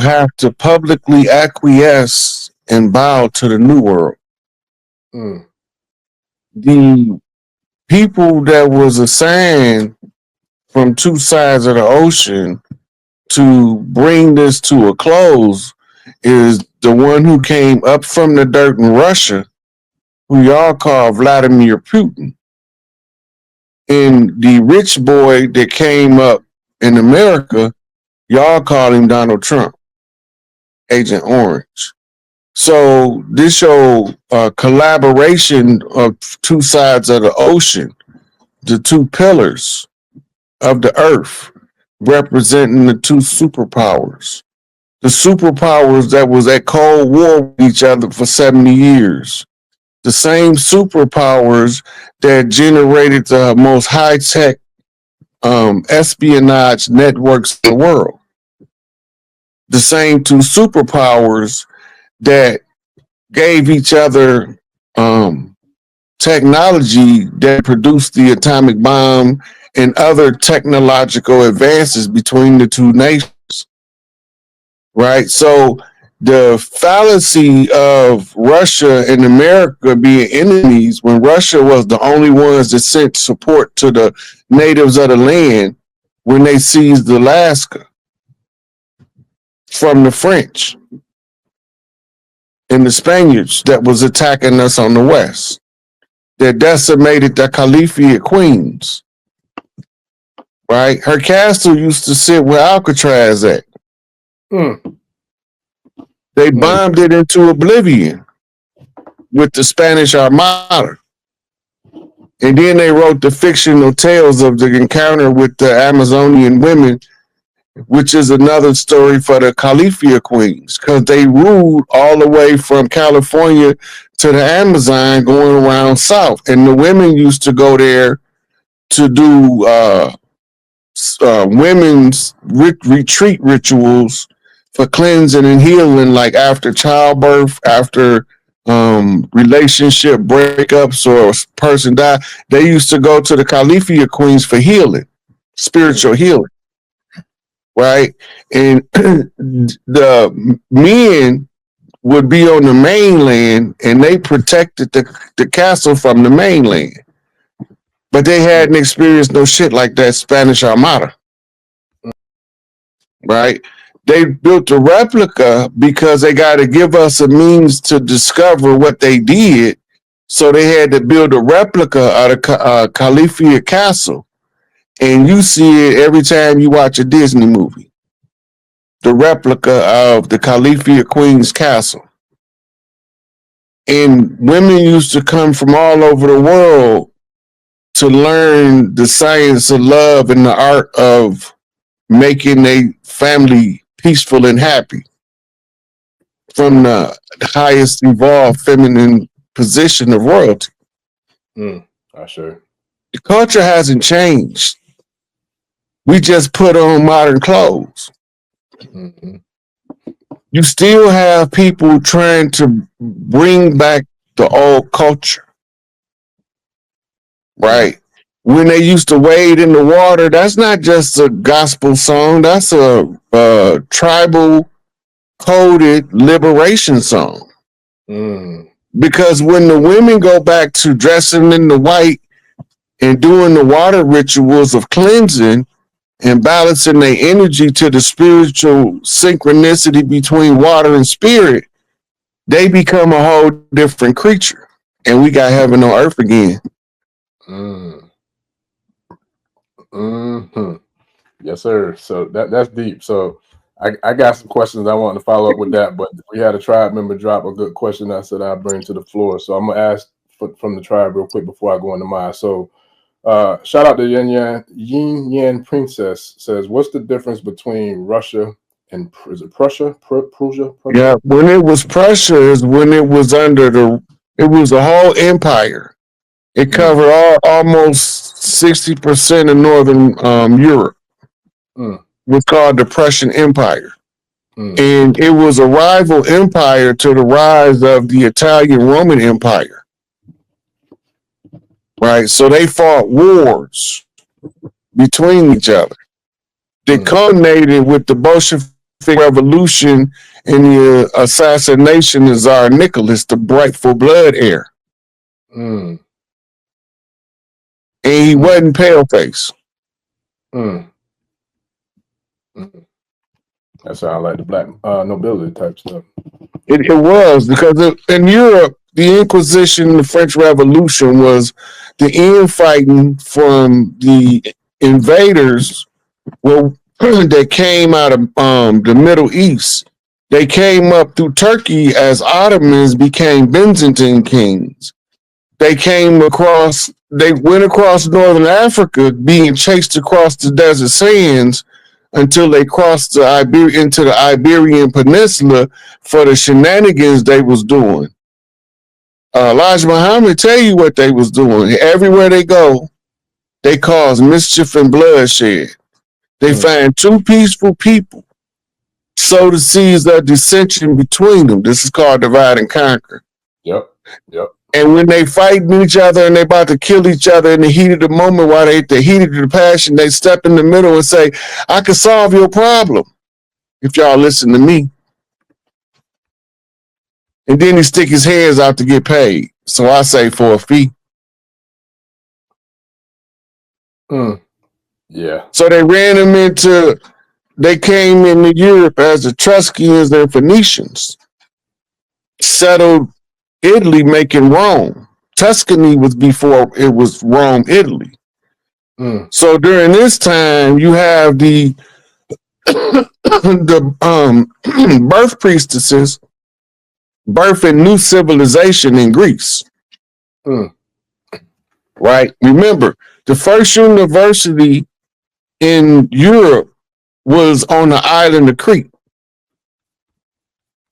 have to publicly acquiesce and bow to the New World. Mm. The people that was assigned from two sides of the ocean to bring this to a close is the one who came up from the dirt in Russia, who y'all call Vladimir Putin, and the rich boy that came up in America, y'all call him Donald Trump, Agent Orange. So this show collaboration of two sides of the ocean, the two pillars of the earth, representing the two superpowers. The superpowers that was at Cold War with each other for 70 years. The same superpowers that generated the most high-tech espionage networks in the world. The same two superpowers that gave each other technology that produced the atomic bomb and other technological advances between the two nations. Right? So the fallacy of Russia and America being enemies when Russia was the only ones that sent support to the natives of the land when they seized Alaska from the French and the Spaniards that was attacking us on the west, that decimated the Caliphate of Queens. Right? Her castle used to sit where Alcatraz at. They bombed it into oblivion with the Spanish Armada. And then they wrote the fictional tales of the encounter with the Amazonian women, which is another story for the Caliphate Queens, because they ruled all the way from California to the Amazon going around south. And the women used to go there to do women's retreat rituals for cleansing and healing, like after childbirth, after relationship breakups or a person died. They used to go to the Caliphate Queens for healing, spiritual healing, right? And the men would be on the mainland and they protected the castle from the mainland. But they hadn't experienced no shit like that Spanish Armada, right? They built a replica because they got to give us a means to discover what they did. So they had to build a replica of the Caliphate Castle. And you see it every time you watch a Disney movie. The replica of the Caliphate Queen's Castle. And women used to come from all over the world to learn the science of love and the art of making a family peaceful and happy from the highest evolved feminine position of royalty. Sure. The culture hasn't changed. We just put on modern clothes. Mm-hmm. You still have people trying to bring back the old culture, right? When they used to wade in the water, that's not just a gospel song. That's a tribal coded liberation song. Because when the women go back to dressing in the white and doing the water rituals of cleansing and balancing their energy to the spiritual synchronicity between water and spirit, they become a whole different creature. And we got heaven on earth again. Yes, sir. So that's deep. So I got some questions I want to follow up with that, but we had a tribe member drop a good question I said I'll bring to the floor. So I'm gonna ask from the tribe real quick before I go into mine. So shout out to Yin Yan Princess says, what's the difference between Russia and is it Prussia? Prussia? Yeah, when it was Prussia is when it was under it was a whole empire. It covered almost 60% of northern Europe. It was called the Prussian Empire. And it was a rival empire to the rise of the Italian Roman Empire. Right? So they fought wars between each other. They culminated with the Bolshevik Revolution and the assassination of Tsar Nicholas, the rightful blood heir. Mm. And he wasn't paleface. Mm. Mm. That sounds like the black nobility type stuff. It was, because in Europe, the Inquisition, the French Revolution was the infighting from the invaders that came out of the Middle East. They came up through Turkey as Ottomans became Byzantine kings. They went across northern Africa, being chased across the desert sands until they crossed into the Iberian Peninsula for the shenanigans they was doing. Elijah Muhammad tell you what they was doing. Everywhere they go, they cause mischief and bloodshed. They find two peaceful people, sow the seeds of dissension between them. This is called divide and conquer. Yep. And when they fighting each other and they about to kill each other in the heat of the moment, while they the heat of the passion, they step in the middle and say, I can solve your problem if y'all listen to me. And then he stick his hands out to get paid. So I say for a fee. Yeah. So they they came into Europe as the Etruscans and Phoenicians, settled Italy, making Rome. Tuscany was before it was Rome, Italy. So during this time, you have the birth priestesses birthing new civilization in Greece. Right? Remember, the first university in Europe was on the island of Crete.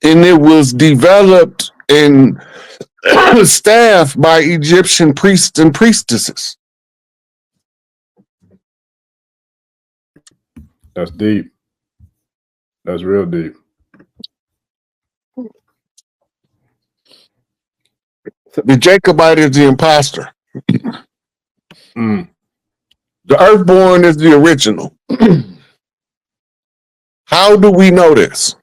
And it was developed and staffed by Egyptian priests and priestesses. That's deep. That's real deep. The Jacobite is the imposter. The Earthborn is the original. How do we know this?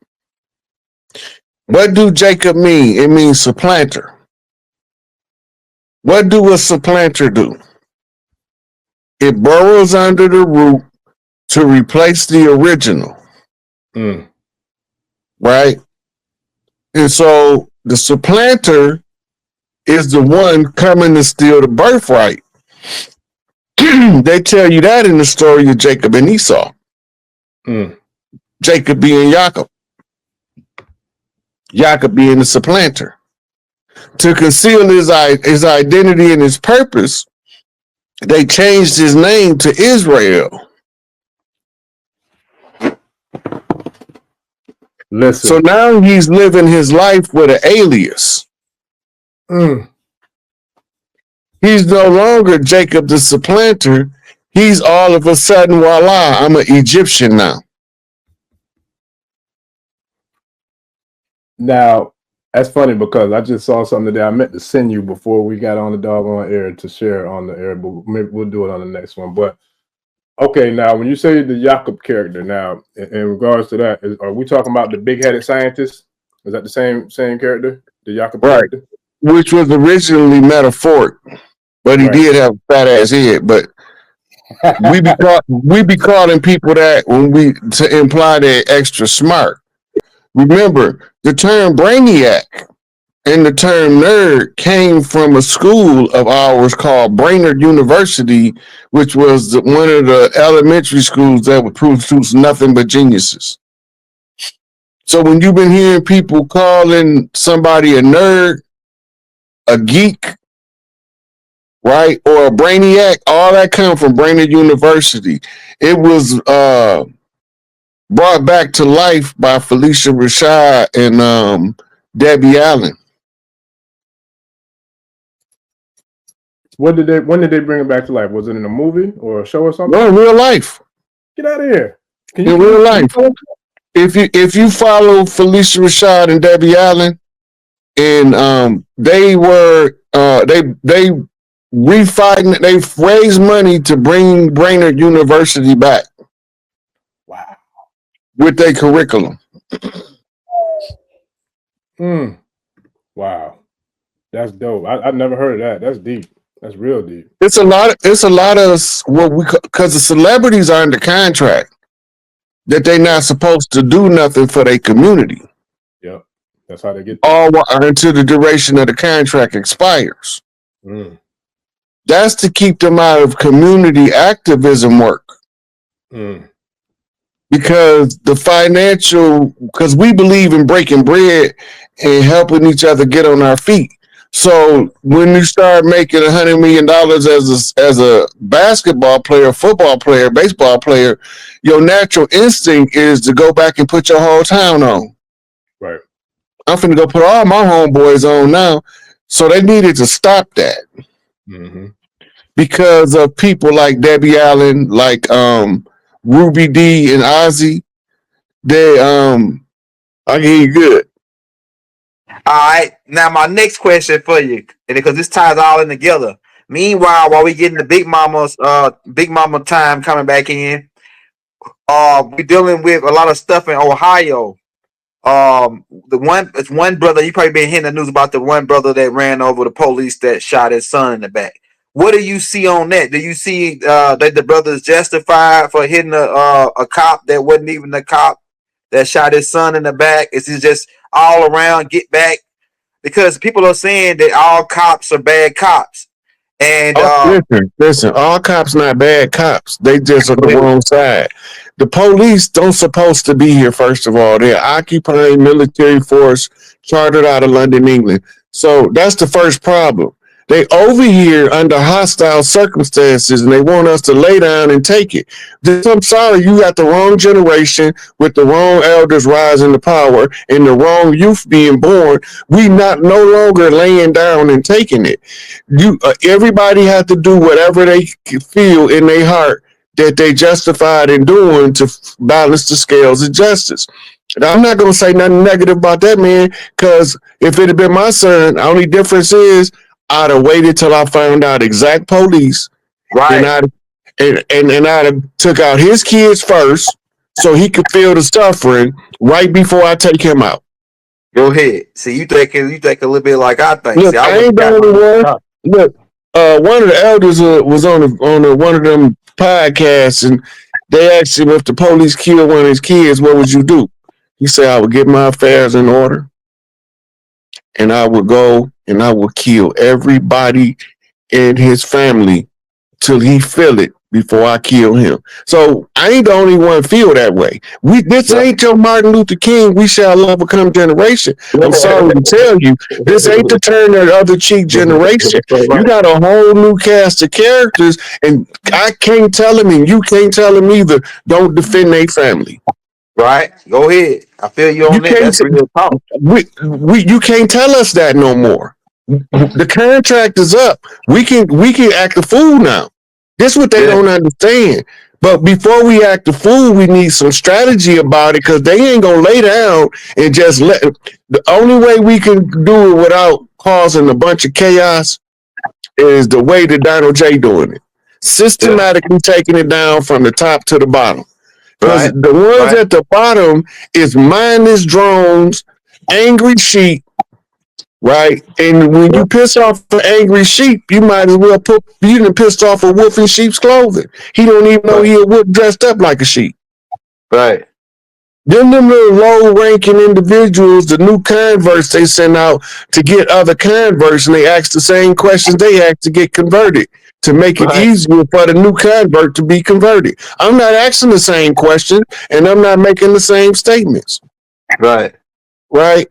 What do Jacob mean? It means supplanter. What do a supplanter do? It burrows under the root to replace the original. Right? And so the supplanter is the one coming to steal the birthright. They tell you that in the story of Jacob and Esau. Jacob being Jacob. Jacob being the supplanter. To conceal his identity and his purpose, they changed his name to Israel. Listen. So now he's living his life with an alias. He's no longer Jacob the supplanter. He's all of a sudden, voila, I'm an Egyptian now. Now, that's funny because I just saw something today I meant to send you before we got on the doggone air to share on the air, but maybe we'll do it on the next one. But okay, now when you say the Jacob character, now in regards to that, are we talking about the big-headed scientist? Is that the same character, the Jacob character? Which was originally metaphoric, but he did have a fat ass head. But we be calling people that to imply they're extra smart. Remember, the term brainiac and the term nerd came from a school of ours called Brainerd University, which was one of the elementary schools that would produce nothing but geniuses. So when you've been hearing people calling somebody a nerd, a geek, right, or a brainiac, all that come from Brainerd University. It was brought back to life by Felicia Rashad and Debbie Allen. When did they bring it back to life? Was it in a movie or a show or something? No, in real life. Get out of here. In real life. If you follow Felicia Rashad and Debbie Allen, and they were they refighting, they raised money to bring Brainerd University back. Wow. with their curriculum. Wow, that's dope. I never heard of that. That's deep. That's real deep. It's a lot. It's a lot of what we because the celebrities are under contract that they're not supposed to do nothing for their community. Yep, that's how they get all until the duration of the contract expires. That's to keep them out of community activism work. Because the financial, because we believe in breaking bread and helping each other get on our feet. So when you start making $100 million as a basketball player, football player, baseball player, your natural instinct is to go back and put your whole town on. Right. I'm finna go put all my homeboys on now. So they needed to stop that. Because of people like Debbie Allen, like Ruby D and Ozzy, they I get you good. All right, now my next question for you, and because this ties all in together. Meanwhile, while we getting the Big Mama time coming back in, we dealing with a lot of stuff in Ohio. It's one brother, you probably been hearing the news about the one brother that ran over the police that shot his son in the back. What do you see on that? Do you see that the brother is justified for hitting a cop that wasn't even a cop that shot his son in the back? Is it just all around get back? Because people are saying that all cops are bad cops. And listen, all cops not bad cops. They just on the wrong side. The police don't supposed to be here, first of all. They're occupying military force chartered out of London, England. So that's the first problem. They over here under hostile circumstances and they want us to lay down and take it. I'm sorry, you got the wrong generation with the wrong elders rising to power and the wrong youth being born. We not no longer laying down and taking it. Everybody have to do whatever they feel in their heart that they justified in doing to balance the scales of justice. And I'm not going to say nothing negative about that, man, because if it had been my son, the only difference is I'd have waited till I found out exact police, right? And I'd have took out his kids first, so he could feel the suffering right before I take him out. Go ahead. See, you think a little bit like I think. Look, See, I ain't the only one. Look, one of the elders was on one of them podcasts, and they asked him if the police killed one of his kids, what would you do? He said, I would get my affairs in order, and I would go and I would kill everybody in his family till he feel it before I kill him. So I ain't the only one feel that way. This ain't till Martin Luther King, we shall overcome generation. I'm sorry to tell you, this ain't the turn of the other cheek generation. You got a whole new cast of characters, and I can't tell them, and you can't tell them either, don't defend their family. Right? Go ahead. I feel you on that. That's real talk. You can't tell us that no more. The contract is up. We can act a fool now. This is what they don't understand. But before we act a fool, we need some strategy about it, because they ain't gonna lay down and just let. The only way we can do it without causing a bunch of chaos is the way that Donald J doing it, systematically taking it down from the top to the bottom. Because the ones at the bottom is mindless drones, angry sheep. Right, and when you piss off an angry sheep, you might as well you done pissed off a wolf in sheep's clothing. He don't even know he a wolf dressed up like a sheep. Right. Them little low-ranking individuals, the new converts they send out to get other converts, and they ask the same questions they ask to get converted, to make it easier for the new convert to be converted. I'm not asking the same question, and I'm not making the same statements. Right. Right.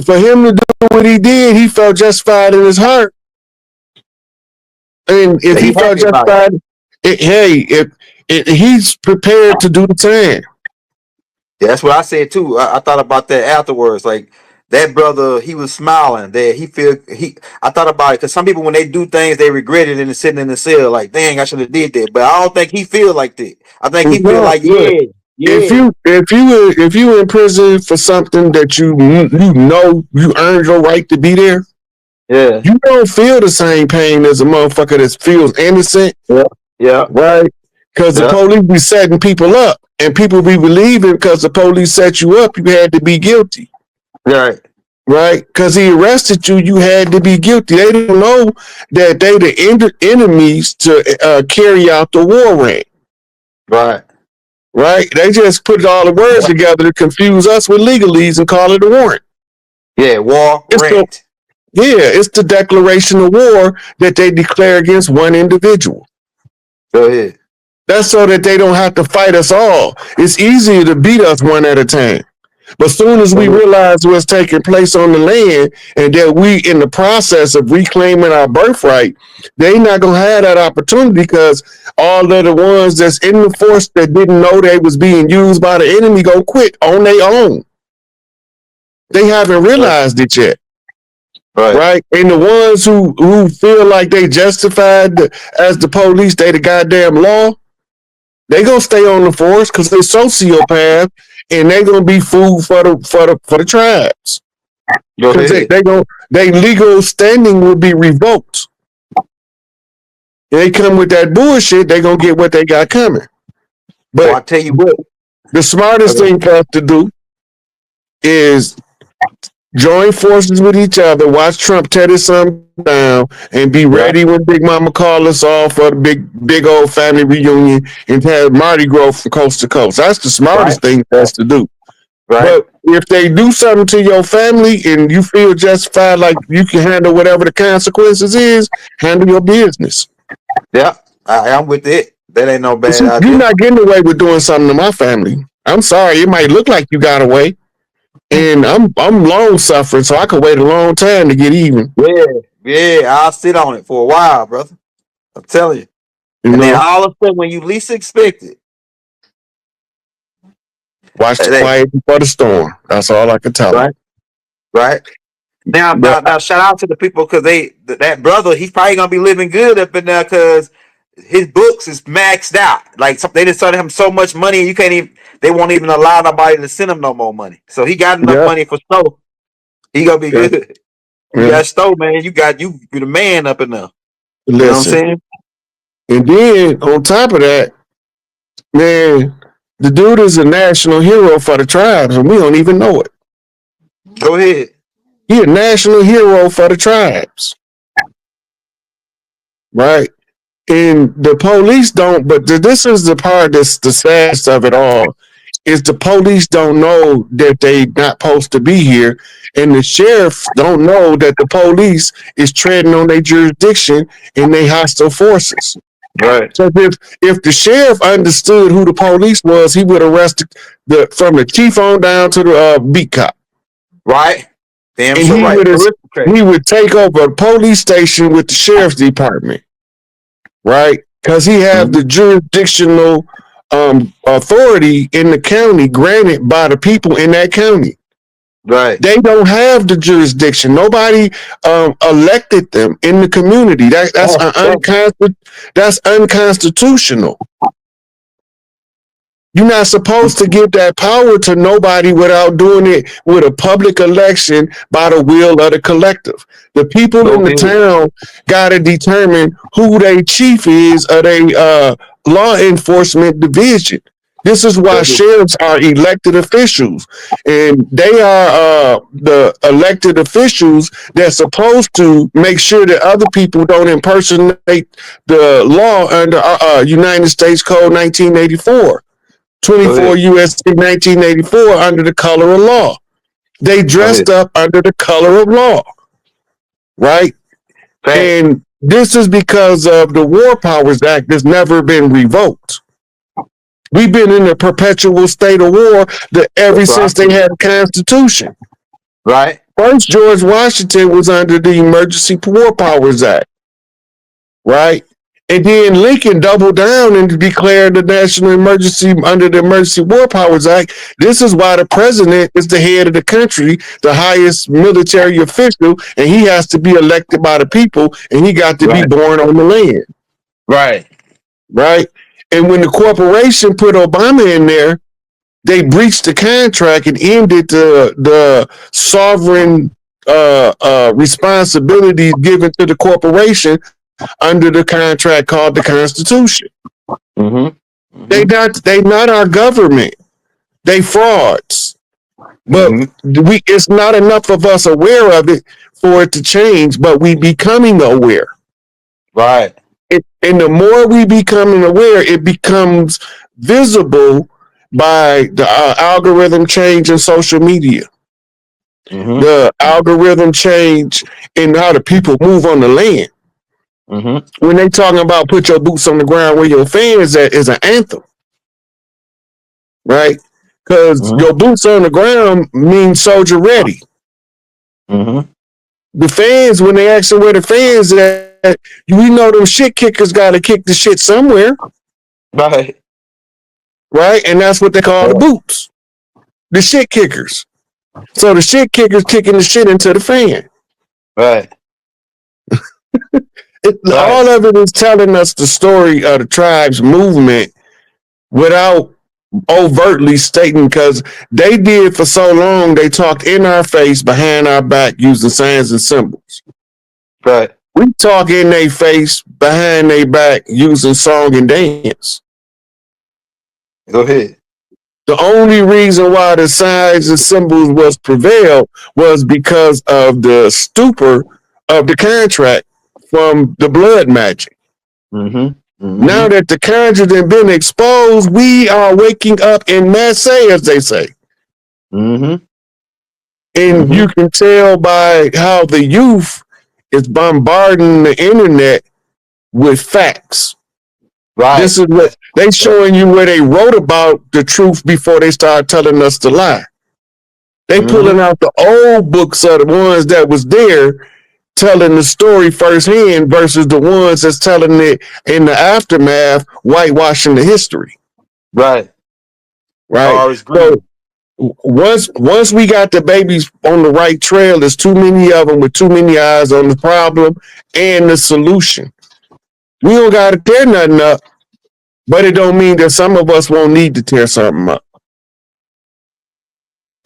For him to do what he did, he felt justified in his heart. And if he felt justified, he's prepared to do the time. Yeah, that's what I said too. I thought about that afterwards. Like that brother, he was smiling. I thought about it because some people, when they do things, they regret it and it's sitting in the cell. Like, dang, I should have did that. But I don't think he feel like that. I think he feel like, if you were in prison for something that you know you earned your right to be there, you don't feel the same pain as a motherfucker that feels innocent. Yeah. Right? Because the police be setting people up. and people be believing because the police set you up, you had to be guilty. Right. Right? Because he arrested you, you had to be guilty. They don't know that they the enemies to carry out the war rank. Right. Right? They just put all the words together to confuse us with legalese and call it a warrant. Yeah, war rant. It's the declaration of war that they declare against one individual. Go ahead. That's so that they don't have to fight us all. It's easier to beat us one at a time. But soon as we realize what's taking place on the land and that we in the process of reclaiming our birthright, they not gonna have that opportunity because all of the ones that's in the force that didn't know they was being used by the enemy gonna quit on their own. They haven't realized it yet. Right? And the ones who feel like they justified as the police, they the goddamn law, they gonna stay on the force because they're sociopaths and they gonna be food for the tribes. Because they legal standing will be revoked. They come with that bullshit, they gonna get what they got coming. But well, I tell you what, the smartest thing for us to do is join forces with each other, watch Trump tear this son down, and be ready when Big Mama call us all for the big old family reunion and have Mardi Gras from coast to coast. That's the smartest thing for us to do. Right. But if they do something to your family and you feel justified, like you can handle whatever the consequences is, handle your business. Yeah, I'm with it. That ain't no bad idea. You're not getting away with doing something to my family. I'm sorry. It might look like you got away. And I'm long suffering, so I could wait a long time to get even. Yeah, I'll sit on it for a while, brother. I'm telling you. And then all of a sudden, when you least expect it, watch the quiet before the storm. That's all I can tell them. Right. Now, shout out to the people because that brother, he's probably gonna be living good up in there because his books is maxed out. Like they just started him so much money, you can't even. They won't even allow nobody to send him no more money. So he got enough money for Stowe. He gonna be good. You got Stowe, man. You the man up in there. You know what I'm saying? And then on top of that, man, the dude is a national hero for the tribes, and we don't even know it. Go ahead. He a national hero for the tribes. Right? And the police don't, but this is the part that's the saddest of it all, is the police don't know that they not supposed to be here, and the sheriffs don't know that the police is treading on their jurisdiction and they hostile forces. Right. So if the sheriff understood who the police was, he would arrest from the chief on down to the beat cop. Right. Damn and he would take over a police station with the sheriff's department. Right? Because he has the jurisdictional authority in the county granted by the people in that county. Right. They don't have the jurisdiction. Nobody elected them in the community. That's unconstitutional. You're not supposed to give that power to nobody without doing it with a public election by the will of the collective. The people in the town got to determine who their chief is of their law enforcement division. This is why sheriffs are elected officials, and they are the elected officials that's supposed to make sure that other people don't impersonate the law under United States Code 1984. 24 U.S.C. 1984 under the color of law. They dressed up under the color of law, right? And this is because of the War Powers Act that's never been revoked. We've been in a perpetual state of war ever since they had a constitution. Right. First, George Washington was under the Emergency War Powers Act, right? And then Lincoln doubled down and declared the national emergency under the Emergency War Powers Act. This is why the president is the head of the country, the highest military official, and he has to be elected by the people, and he got to be born on the land. Right. Right. And when the corporation put Obama in there, they breached the contract and ended the sovereign responsibilities given to the corporation under the contract called the Constitution. Mm-hmm. They not our government. They frauds. But it's not enough of us aware of it for it to change, but we becoming aware. Right. And the more we becoming aware, it becomes visible by the algorithm change in social media. The algorithm change in how the people move on the land. When they talking about put your boots on the ground where your fans at is an anthem, right? Because your boots on the ground means soldier ready. The fans, when they ask them where the fans at, we know them shit kickers got to kick the shit somewhere. Right. Right? And that's what they call the boots. The shit kickers. So the shit kickers kicking the shit into the fan. Right. All of it is telling us the story of the tribe's movement without overtly stating, because they did for so long, they talked in our face, behind our back, using signs and symbols. Right. We talk in their face, behind their back, using song and dance. Go ahead. The only reason why the signs and symbols was prevailed was because of the stupor of the contract from the blood magic. Now that the contract has been exposed, we are waking up in masse, as they say. And you can tell by how the youth is bombarding the internet with facts. Right. This is what they showing you, where they wrote about the truth before they start telling us the lie. They pulling out the old books of the ones that was there, telling the story firsthand, versus the ones that's telling it in the aftermath, whitewashing the history. Right. Right. So once we got the babies on the right trail, there's too many of them with too many eyes on the problem and the solution. We don't got to tear nothing up, but it don't mean that some of us won't need to tear something up.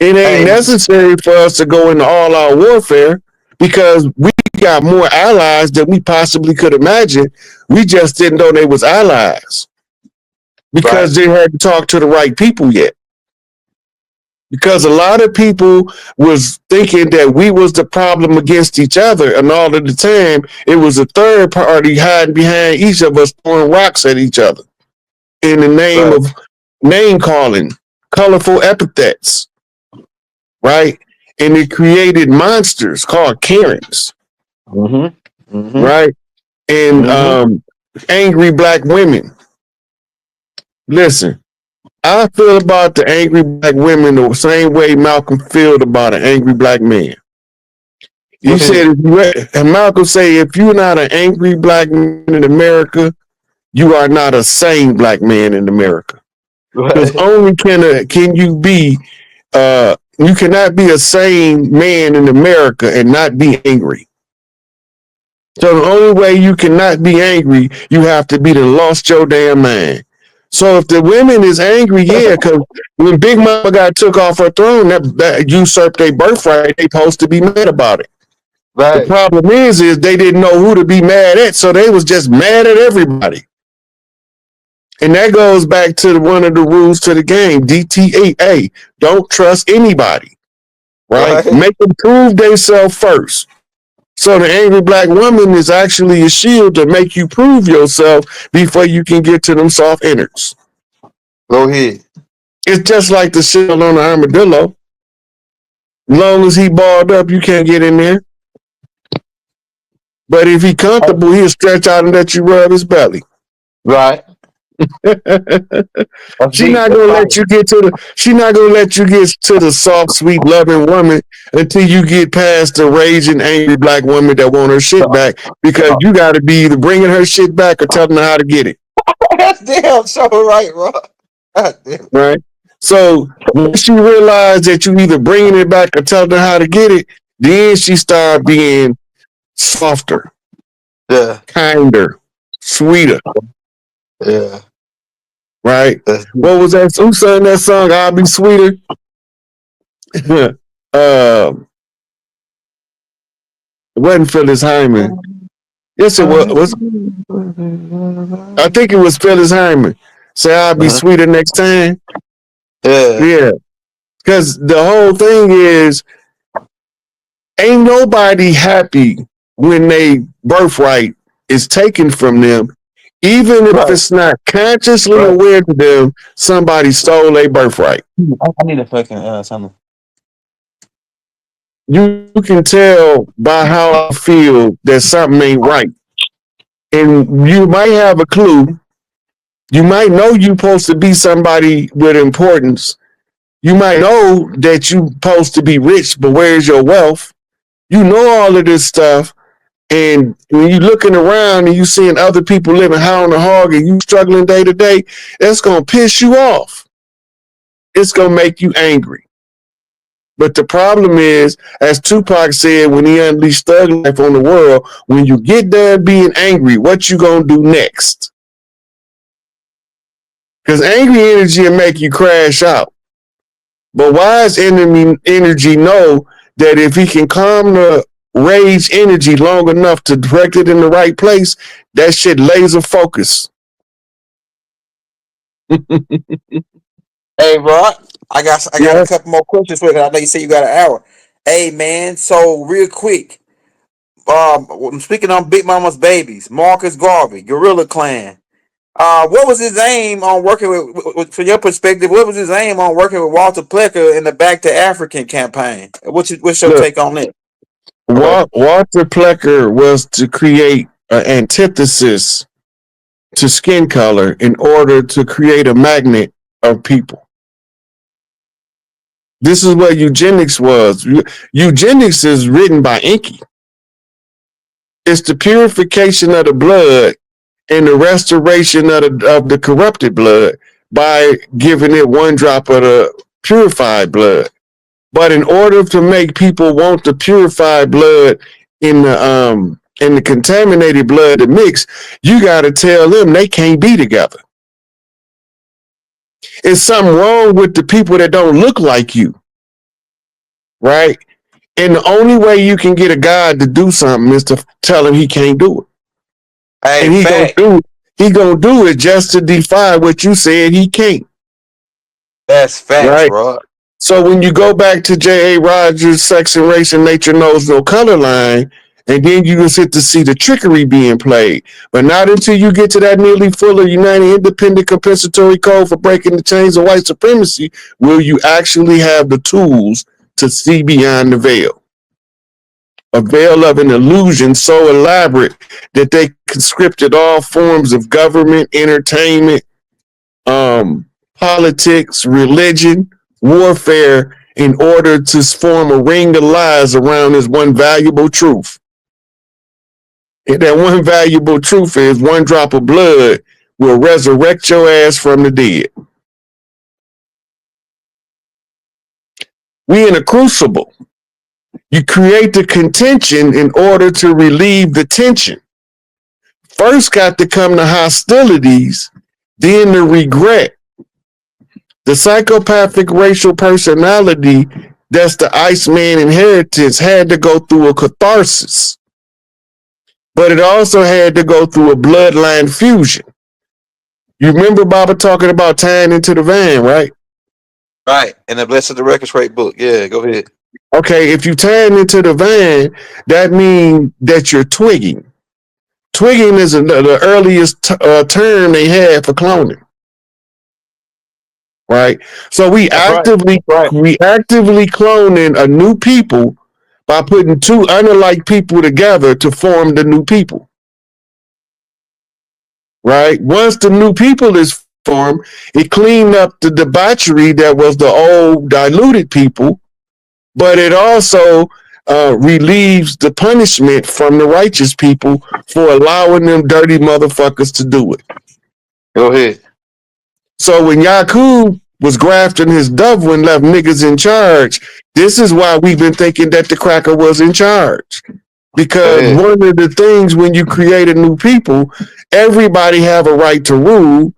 It ain't necessary for us to go into all-out warfare, because we got more allies than we possibly could imagine. We just didn't know they was allies because they hadn't talked to the right people yet. Because a lot of people was thinking that we was the problem against each other, and all of the time it was a third party hiding behind each of us, throwing rocks at each other in the name of name calling, colorful epithets, right? And it created monsters called Karens, right? And angry black women. Listen, I feel about the angry black women the same way Malcolm felt about an angry black man. He said, and Malcolm say, if you're not an angry black man in America, you are not a sane black man in America. Because only can you be, you cannot be a sane man in America and not be angry. So the only way you cannot be angry, you have to be the lost your damn mind. So if the women is angry, yeah, because when Big Mama got took off her throne, that usurped their birthright, they supposed to be mad about it. The problem is they didn't know who to be mad at, so they was just mad at everybody. And that goes back to one of the rules to the game, DTAA. Don't trust anybody, right? Make them prove themselves first. So the angry black woman is actually a shield to make you prove yourself before you can get to them soft innards. Go ahead. It's just like the shell on the armadillo. As long as he balled up, you can't get in there. But if he comfortable, he'll stretch out and let you rub his belly. Right. She's not gonna let you get to the soft, sweet, loving woman until you get past the raging, angry black woman that want her shit back, because you got to be either bringing her shit back or telling her how to get it. That's damn so right, bro. Right. So when she realized that you either bringing it back or telling her how to get it, then she started being softer, kinder, sweeter. Yeah. Right. What was that? Who sang that song? I'll Be Sweeter. It wasn't Phyllis Hyman. Yes, it was. I think it was Phyllis Hyman. Say I'll be sweeter next time. Yeah. Yeah. Because the whole thing is, ain't nobody happy when they birthright is taken from them, even if it's not consciously aware to them. Somebody stole their birthright. I need a fucking something. You can tell by how I feel that something ain't right, and you might have a clue. You might know you're supposed to be somebody with importance. You might know that you're supposed to be rich, but where's your wealth? You know all of this stuff. And when you're looking around and you seeing other people living high on the hog and you struggling day to day, that's going to piss you off. It's going to make you angry. But the problem is, as Tupac said when he unleashed thug life on the world, when you get done being angry, what you going to do next? Because angry energy will make you crash out. But wise energy know that if he can calm the rage energy long enough to direct it in the right place, that shit laser focus. Hey, Rod, I got a couple more questions for you. I know you say you got an hour. Hey, man, so real quick, I'm speaking on Big Mama's Babies, Marcus Garvey, Gorilla Clan. What was his aim on working with from your perspective? What was his aim on working with Walter Plecker in the Back to African campaign? What's your take on it? Walter Plecker was to create an antithesis to skin color in order to create a magnet of people. This is what eugenics was. Eugenics is written by Enki. It's the purification of the blood and the restoration of the corrupted blood by giving it one drop of the purified blood. But in order to make people want the purified blood in the contaminated blood to mix, you got to tell them they can't be together. It's something wrong with the people that don't look like you, right? And the only way you can get a God to do something is to tell him he can't do it. Hey, and he gonna do it just to defy what you said he can't. That's facts, right? bro. So when you go back to J.A. Rogers' Sex and Race and Nature Knows No Color line, and then you just get to see the trickery being played. But not until you get to that Nearly Fuller United Independent Compensatory Code for breaking the chains of white supremacy will you actually have the tools to see beyond the veil. A veil of an illusion so elaborate that they conscripted all forms of government, entertainment, politics, religion, warfare in order to form a ring of lies around this one valuable truth. And that one valuable truth is one drop of blood will resurrect your ass from the dead. We in a crucible. You create the contention in order to relieve the tension. First got to come the hostilities, then the regret. The psychopathic racial personality that's the Iceman inheritance had to go through a catharsis. But it also had to go through a bloodline fusion. You remember Baba talking about tying into the van, right? Right. And the Blessed the Records Rate book. Yeah, go ahead. Okay, if you tying into the van, that means that you're twigging. Twigging is the earliest term they had for cloning. Right? So we actively cloning a new people by putting two unalike people together to form the new people. Right? Once the new people is formed, it cleaned up the debauchery that was the old diluted people, but it also relieves the punishment from the righteous people for allowing them dirty motherfuckers to do it. Go ahead. So when Yakub was grafting his dove and left niggas in charge, this is why we've been thinking that the cracker was in charge. Because one of the things when you create a new people, everybody have a right to rule.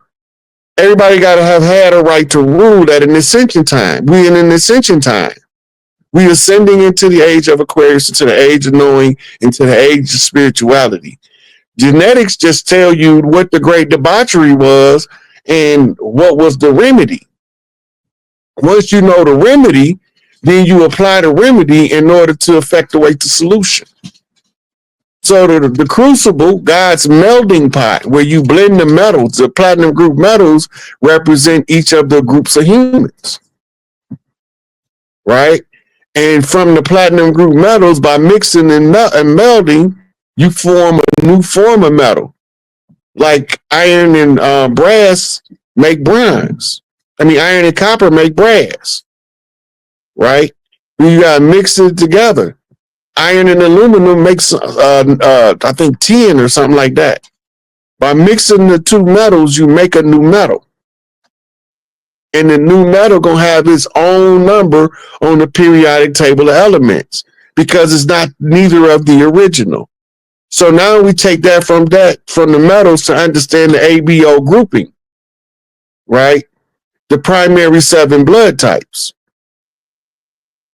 Everybody got to have had a right to rule at an ascension time. We in an ascension time. We ascending into the age of Aquarius, into the age of knowing, into the age of spirituality. Genetics just tell you what the great debauchery was, and what was the remedy. Once you know the remedy, then you apply the remedy in order to effectuate the solution. So the crucible, God's melding pot, where you blend the metals, the platinum group metals represent each of the groups of humans, right? And from the platinum group metals, by mixing and melding, you form a new form of metal. Like iron and brass make bronze. I mean, iron and copper make brass, right? You got to mix it together. Iron and aluminum makes, I think, tin or something like that. By mixing the two metals, you make a new metal. And the new metal going to have its own number on the periodic table of elements because it's not neither of the original. So now we take that from the metals to understand the ABO grouping, right? The primary 7 blood types,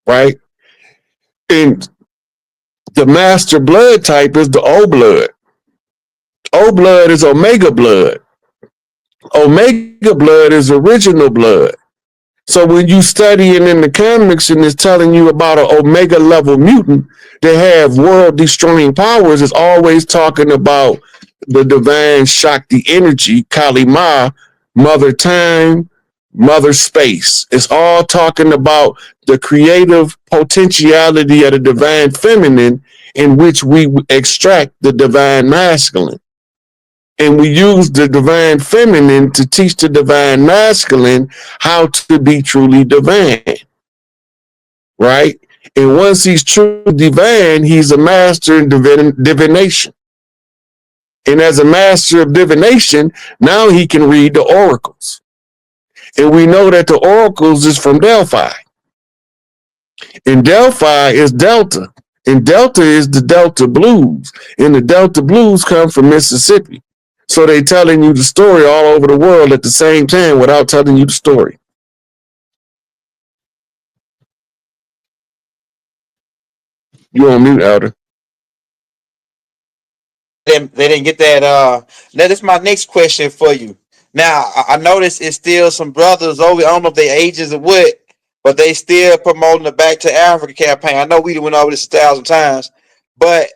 right? And the master blood type is the O blood. O blood is omega blood. Omega blood is original blood. So when you studying in the comics and it's telling you about an omega level mutant that have world destroying powers, it's always talking about the divine Shakti energy, Kali Ma, Mother Time, Mother Space. It's all talking about the creative potentiality of the divine feminine in which we extract the divine masculine. And we use the divine feminine to teach the divine masculine how to be truly divine, right? And once he's truly divine, he's a master in divination. And as a master of divination, now he can read the oracles. And we know that the oracles is from Delphi. And Delphi is Delta. And Delta is the Delta Blues. And the Delta Blues come from Mississippi. So they telling you the story all over the world at the same time without telling you the story. You on mute, Elder. They didn't get that. Now this is my next question for you. Now I noticed it's still some brothers over. I don't know if they ages or what, but they still promoting the Back to Africa campaign. I know we went over this 1,000 times, but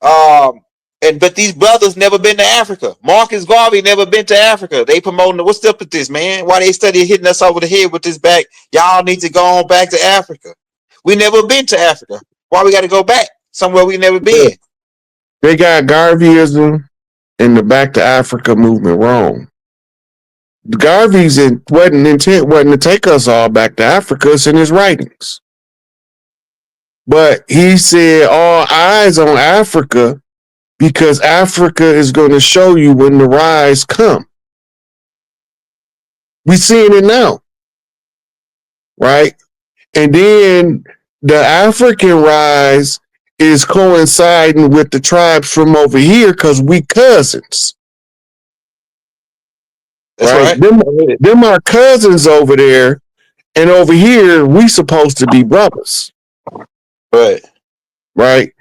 but these brothers never been to Africa. Marcus Garvey never been to Africa. They promoting what's up with this, man? Why they study hitting us over the head with this back? Y'all need to go on back to Africa. We never been to Africa. Why we got to go back somewhere we never been? They got Garveyism and the Back to Africa movement wrong. Garvey's intent wasn't to take us all back to Africa. It's in his writings. But he said all eyes on Africa because Africa is going to show you when the rise come. We seeing it now, right? And then the African rise is coinciding with the tribes from over here because we cousins. That's right. Them are cousins over there, and over here we supposed to be brothers. Right.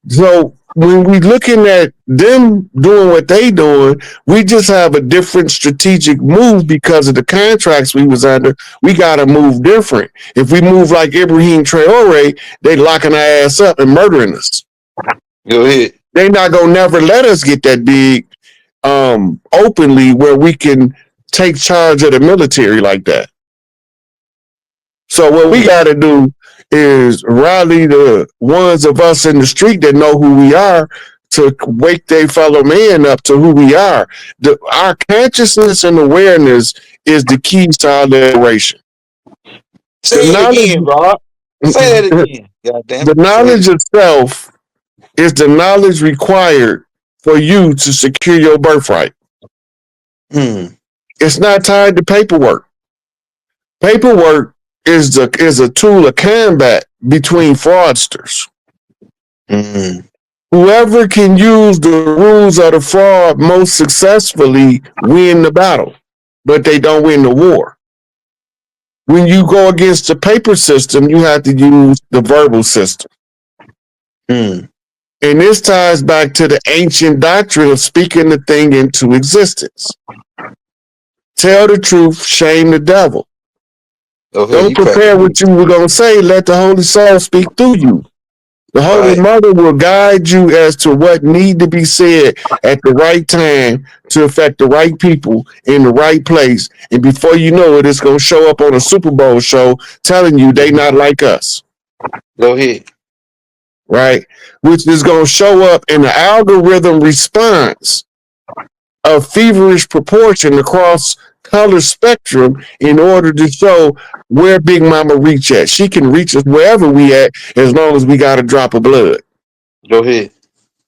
So when we looking at them doing what they doing, we just have a different strategic move because of the contracts we was under. We got to move different. If we move like Ibrahim Traore, they locking our ass up and murdering us. Go ahead. They not gonna never let us get that big openly where we can take charge of the military like that. So what we got to do is rally the ones of us in the street that know who we are to wake their fellow man up to who we are. Our consciousness and awareness is the key to our liberation. Say it again, Rob. Say it again. The knowledge itself is the knowledge required for you to secure your birthright. It's not tied to paperwork. Paperwork is a tool of combat between fraudsters. Whoever can use the rules of the fraud most successfully win the battle, but they don't win the war. When you go against the paper system, you have to use the verbal system. And this ties back to the ancient doctrine of speaking the thing into existence. Tell the truth, shame the devil. Okay, Don't you prepare crack. what you were going to say. Let the Holy Soul speak through you. The Holy Right. Mother will guide you as to what need to be said at the right time to affect the right people in the right place. And before you know it, it's going to show up on a Super Bowl show telling you they not like us. Go ahead. Right? Which is going to show up in the algorithm response of feverish proportion across color spectrum in order to show where Big Mama reach at. She can reach us wherever we at as long as we got a drop of blood. Go ahead.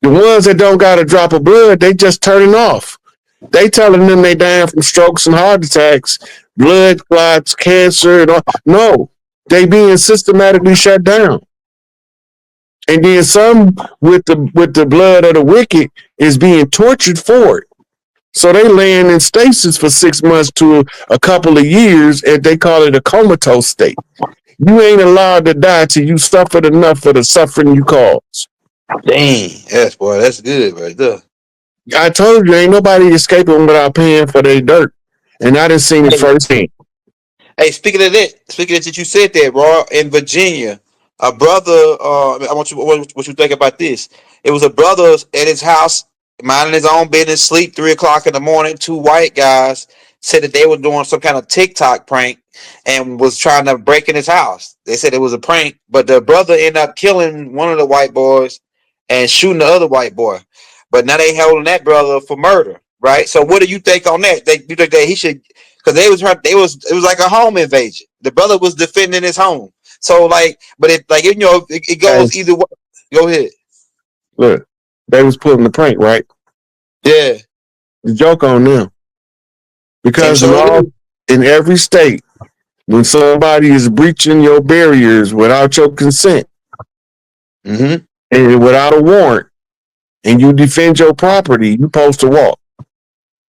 The ones that don't got a drop of blood, they just turning off. They telling them they dying from strokes and heart attacks, blood clots, cancer, and all. No, they being systematically shut down. And then some with the blood of the wicked is being tortured for it. So they laying in stasis for 6 months to a couple of years, and they call it a comatose state. You ain't allowed to die till you suffered enough for the suffering you cause. Dang, yes, boy, that's good right there. I told you, ain't nobody escaping without paying for their dirt. And I done seen it firsthand. Hey, speaking of that you said that, bro, in Virginia, a brother, I want you, what you think about this? It was a brother at his house, minding his own business, sleep 3 o'clock in the morning. Two white guys said that they were doing some kind of TikTok prank and was trying to break in his house. They said it was a prank, but the brother ended up killing one of the white boys and shooting the other white boy. But now they holding that brother for murder, right? So what do you think on that? You think that he should? Because it was like a home invasion. The brother was defending his home. So like, but it goes either way. Go ahead. Look, they was pulling the prank, right? Yeah. The joke on them. Because in every state, when somebody is breaching your barriers without your consent and without a warrant, and you defend your property, you supposed to walk.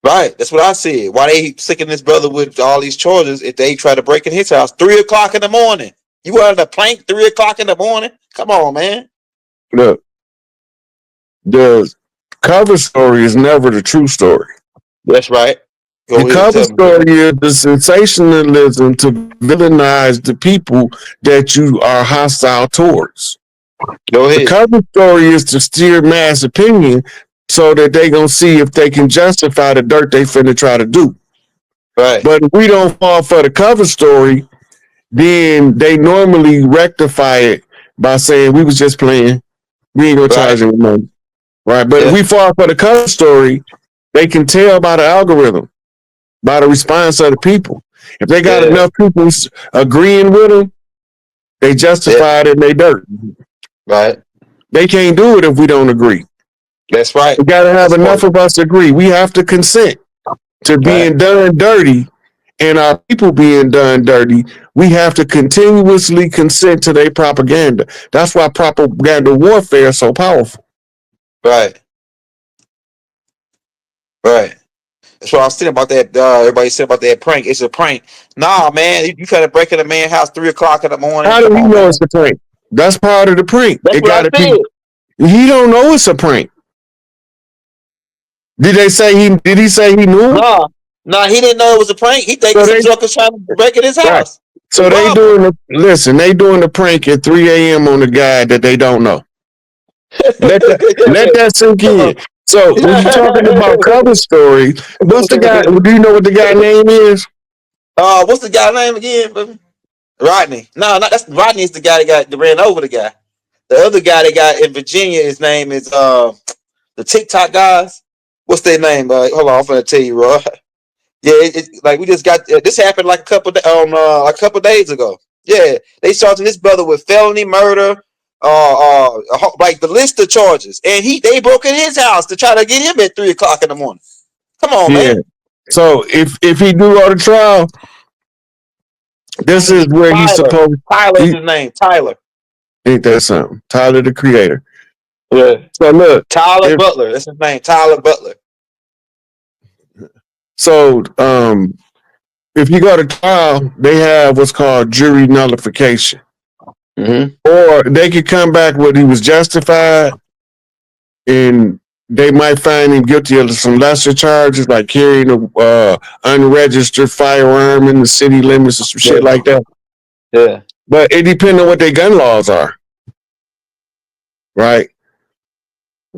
Right, that's what I said. Why they sicking this brother with all these charges if they try to break in his house 3 o'clock in the morning? You wanted to plank 3 o'clock in the morning? Come on, man. Look, the cover story is never the true story. That's right. The cover story is the sensationalism to villainize the people that you are hostile towards. Go ahead. The cover story is to steer mass opinion so that they gonna see if they can justify the dirt they finna try to do. Right. But if we don't fall for the cover story, then they normally rectify it by saying we was just playing. We ain't gonna charge them money. Right. But if we fall for the cover story, they can tell by the algorithm, by the response of the people. If they got enough people agreeing with them, they justify it in their dirt. Right. They can't do it if we don't agree. That's right. We got to have enough of us agree. We have to consent to being done dirty and our people being done dirty. We have to continuously consent to their propaganda. That's why propaganda warfare is so powerful. Right. Right. That's what I was saying about that. Everybody said about that prank. It's a prank. Nah, man, you try to break in a man's house 3 o'clock in the morning. How do you know it's a prank? That's part of the prank. That's what I said. He don't know it's a prank. Did he say he knew? No, he didn't know it was a prank. He thinking some jokers trying to break in his house. Right. So they doing the prank at 3 a.m. on the guy that they don't know. Let that sink in. So when you're talking about cover story, what's the guy? Do you know what the guy name is? What's the guy name again? Rodney. No, that's Rodney is the guy that ran over the guy. The other guy they got in Virginia, his name is the TikTok guys. What's their name? Hold on, I'm gonna tell you, Roy. Yeah, like we just got this happened like a couple days ago. Yeah, they charging this brother with felony murder, like the list of charges, and they broke in his house to try to get him at 3 o'clock in the morning. Come on, man. So if he do go to trial, this is where he's supposed. Tyler's his name. Tyler. Ain't that something? Tyler, the creator. Yeah. So look, Tyler Butler. That's his name. Tyler Butler. So if you go to trial, they have what's called jury nullification. Or they could come back with he was justified in they might find him guilty of some lesser charges, like carrying a unregistered firearm in the city limits or some shit like that. Yeah. But it depends on what their gun laws are, right?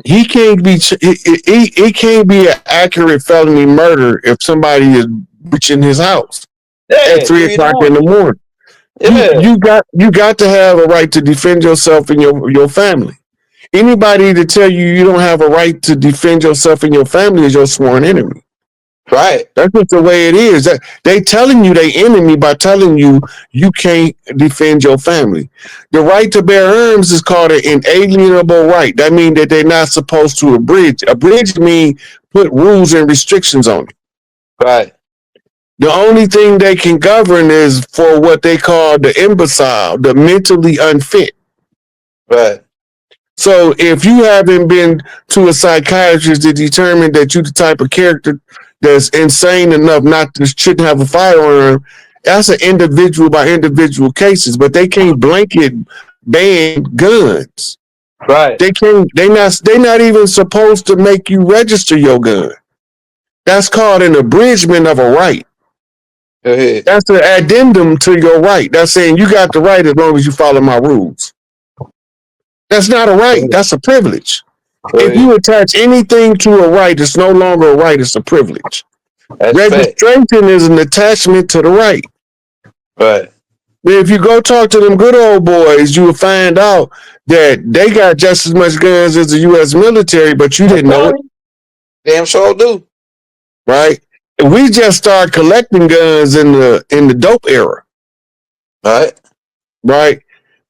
He can't be. It can't be an accurate felony murder if somebody is breaching his house at 3:00 in the morning. Yeah. You got to have a right to defend yourself and your family. Anybody to tell you don't have a right to defend yourself and your family is your sworn enemy. Right. That's just the way it is. That they telling you they enemy by telling you you can't defend your family. The right to bear arms is called an inalienable right. That means that they're not supposed to abridge. Abridge means put rules and restrictions on it. Right. The only thing they can govern is for what they call the imbecile, the mentally unfit. Right. So if you haven't been to a psychiatrist to determine that you're the type of character that's insane enough not to shouldn't have a firearm, that's an individual by individual cases, but they can't blanket ban guns. Right. They're not even supposed to make you register your gun. That's called an abridgment of a right. Go ahead. That's an addendum to your right. That's saying you got the right as long as you follow my rules. That's not a right. That's a privilege. If you attach anything to a right, it's no longer a right, it's a privilege. That's registration is an attachment to the right. Right. If you go talk to them good old boys, you will find out that they got just as much guns as the U.S. military, but you didn't know it. Damn sure do. Right? We just started collecting guns in the dope era. Right. Right?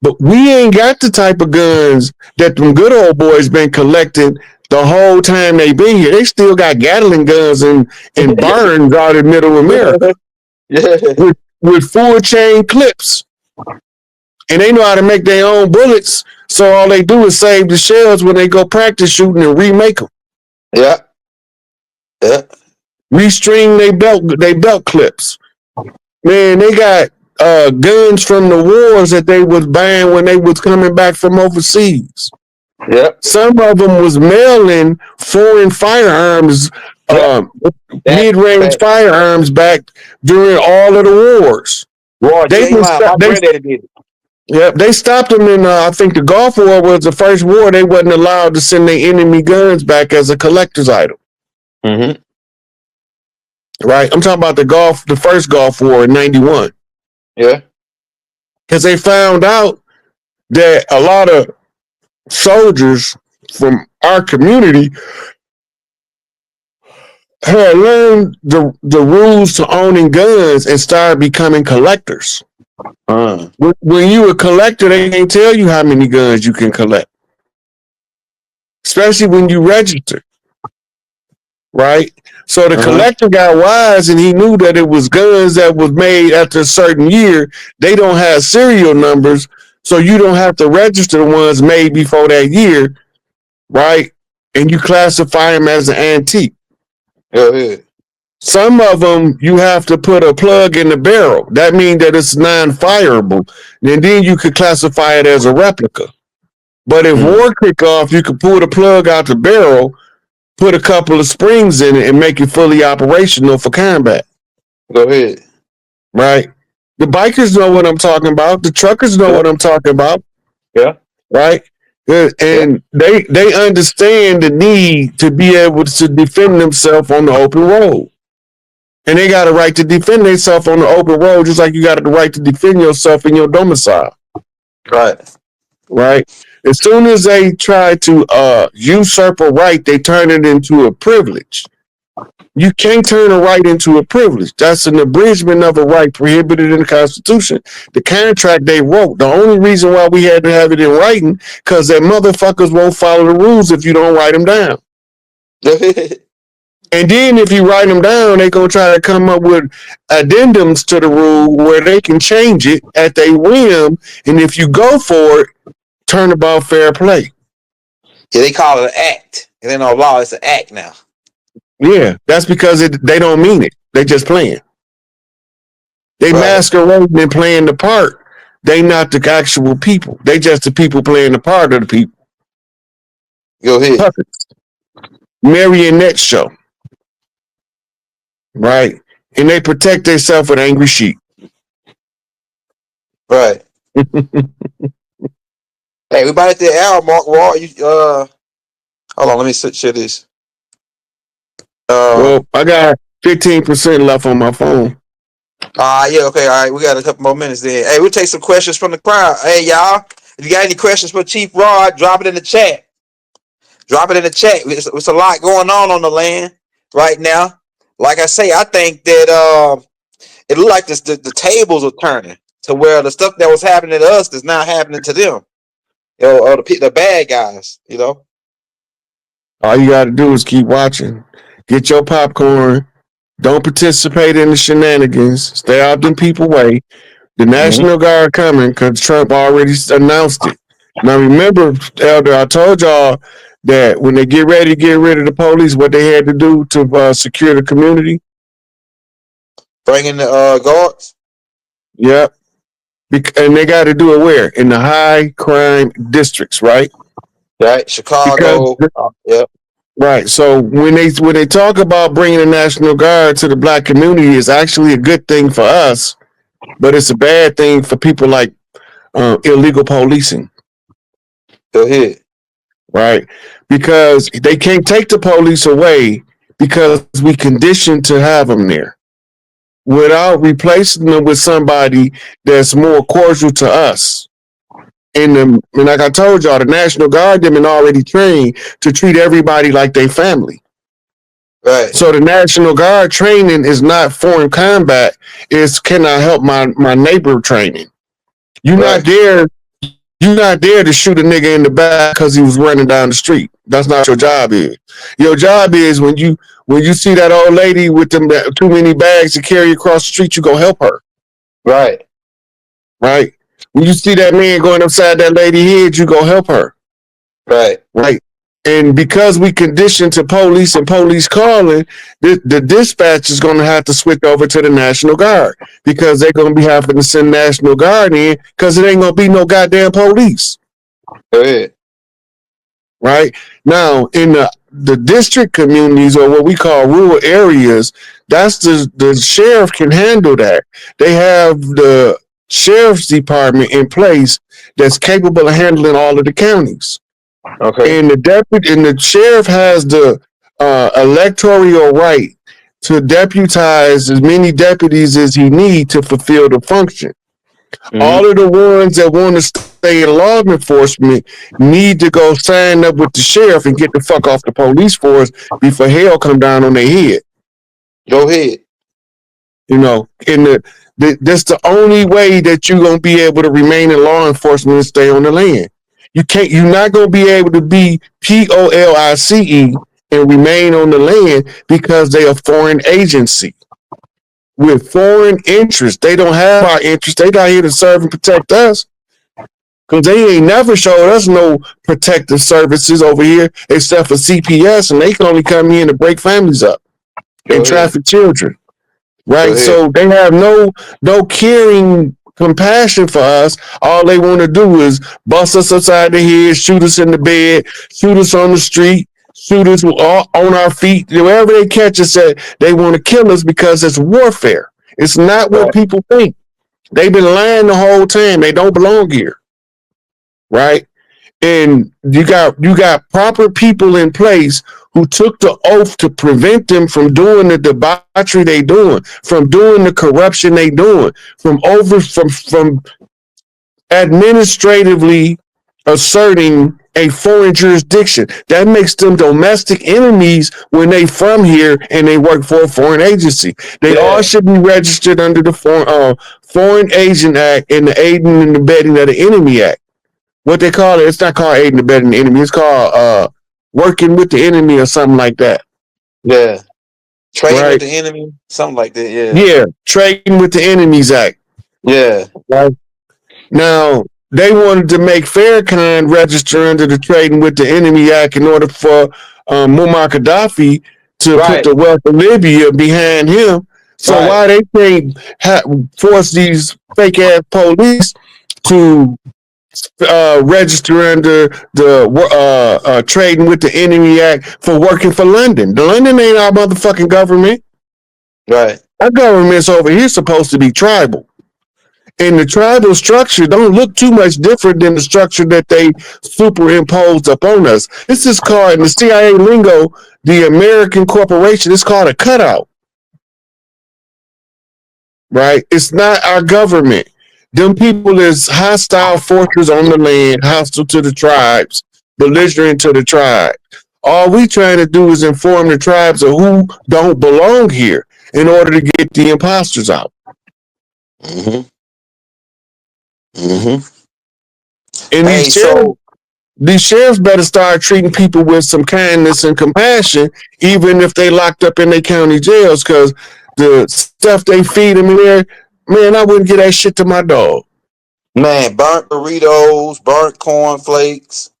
But we ain't got the type of guns that them good old boys been collecting the whole time they been here. They still got Gatling guns in barns out in middle America. Yeah. With full chain clips. And they know how to make their own bullets. So all they do is save the shells when they go practice shooting and remake them. Yeah. Yeah. Restring they belt clips. Man, they got guns from the wars that they was buying when they was coming back from overseas. Yep. Some of them was mailing foreign firearms, mid-range firearms back during all of the wars. My granddaddy did it. Yep, they stopped them in, I think the Gulf War was the first war. They wasn't allowed to send their enemy guns back as a collector's item. Mm-hmm. Right? I'm talking about the first Gulf War in 91. Yeah. Because they found out that a lot of soldiers from our community had learned the rules to owning guns and started becoming collectors. When you a collector, they can't tell you how many guns you can collect. Especially when you register. Right? So the collector got wise and he knew that it was guns that was made after a certain year. They don't have serial numbers, so you don't have to register the ones made before that year, right? And you classify them as an antique. Yeah. Some of them you have to put a plug in the barrel. That means that it's non-fireable. And then you could classify it as a replica. But if war kick off, you could pull the plug out the barrel, put a couple of springs in it, and make it fully operational for combat. Go ahead. Right? The bikers know what I'm talking about. The truckers know what I'm talking about. Yeah. Right? And they understand the need to be able to defend themselves on the open road. And they got a right to defend themselves on the open road, just like you got the right to defend yourself in your domicile. Right. Right? As soon as they try to usurp a right, they turn it into a privilege. You can't turn a right into a privilege. That's an abridgment of a right prohibited in the Constitution. The contract they wrote, the only reason why we had to have it in writing, because that motherfuckers won't follow the rules if you don't write them down. And then if you write them down, they're going to try to come up with addendums to the rule where they can change it at their whim. And if you go for it, turn about fair play. Yeah, they call it an act. It ain't no law, it's an act now. Yeah, that's because they don't mean it. They just playing. They masquerading and playing the part. They not the actual people. They just the people playing the part of the people. Go ahead. Puppets. marionette show, right? And they protect themselves with angry sheep. Right. Hey, we about at the hour mark. Raw, you hold on, let me share this. Well, I got 15% left on my phone. Yeah, okay, all right. We got a couple more minutes then. Hey, we'll take some questions from the crowd. Hey, y'all, if you got any questions for Chief Rod, drop it in the chat. Drop it in the chat. It's a lot going on the land right now. Like I say, I think that it looked like the tables are turning to where the stuff that was happening to us is now happening to them. You know, or the bad guys, you know. All you got to do is keep watching. Get your popcorn. Don't participate in the shenanigans. Stay out them people way. The National Guard coming because Trump already announced it. Now remember, Elder, I told y'all that when they get ready to get rid of the police, what they had to do to secure the community. Bringing the guards. Yep. And they got to do it where? In the high crime districts, right? Right, Chicago. Yep. Right. So when they talk about bringing the National Guard to the black community, it's actually a good thing for us, but it's a bad thing for people like illegal policing. Go ahead. Right. Because they can't take the police away because we conditioned to have them there without replacing them with somebody that's more cordial to us. And like I told y'all, the National Guard them been already trained to treat everybody like they family. Right. So the National Guard training is not foreign combat. It's can I help my neighbor training. You're not there. You're not there to shoot a nigga in the back because he was running down the street. That's not your job. Is your job is when you see that old lady with them too many bags to carry across the street, you go help her. Right. Right. When you see that man going upside that lady head, you go help her. Right. Right. And because we conditioned to police and police calling, the dispatch is going to have to switch over to the National Guard because they're going to be having to send National Guard in because it ain't going to be no goddamn police. Go ahead. Right. Now, in the district communities or what we call rural areas, that's the sheriff can handle that. They have the sheriff's department in place that's capable of handling all of the counties. Okay. And the sheriff has the electoral right to deputize as many deputies as he needs to fulfill the function. Mm-hmm. All of the ones that want to stay in law enforcement need to go sign up with the sheriff and get the fuck off the police force before hell come down on their head. Go ahead. You know, that's the only way that you're gonna be able to remain in law enforcement and stay on the land. You're not gonna be able to be POLICE and remain on the land because they're a foreign agency with foreign interests. They don't have our interests. They not here to serve and protect us. Because they ain't never showed us no protective services over here except for CPS, and they can only come in to break families up and traffic children. Right? So they have no caring compassion for us. All they want to do is bust us upside the head, shoot us in the bed, shoot us on the street, shoot us on our feet. Wherever they catch us at, they want to kill us because it's warfare. It's not what people think. They've been lying the whole time. They don't belong here. Right? And you got proper people in place who took the oath to prevent them from doing the debauchery they doing, from doing the corruption they doing, from administratively asserting a foreign jurisdiction. That makes them domestic enemies when they from here and they work for a foreign agency. They all should be registered under the Foreign Agent Act and the Aiding and Abetting of the Enemy Act. What they call it, it's not called aiding and abetting the enemy. It's called working with the enemy or something like that. Yeah. Trading with the enemy, something like that, yeah. Yeah, Trading with the Enemies Act. Yeah. Right. Now, they wanted to make Farrakhan register under the Trading with the Enemy Act in order for Muammar Gaddafi to put the wealth of Libya behind him. So why they can't force these fake-ass police to register under the Trading with the Enemy Act for working for London. The London ain't our motherfucking government. Right. Our government's over here supposed to be tribal. And the tribal structure don't look too much different than the structure that they superimposed upon us. This is called, in the CIA lingo, the American corporation. It's called a cutout. Right? It's not our government. Them people is hostile forces on the land, hostile to the tribes, belligerent to the tribe. All we trying to do is inform the tribes of who don't belong here in order to get the imposters out. Mm-hmm. Mm-hmm. And Hey, these sheriffs better start treating people with some kindness and compassion, even if they locked up in their county jails, because the stuff they feed them in there, man, I wouldn't give that shit to my dog. man, burnt burritos, burnt cornflakes.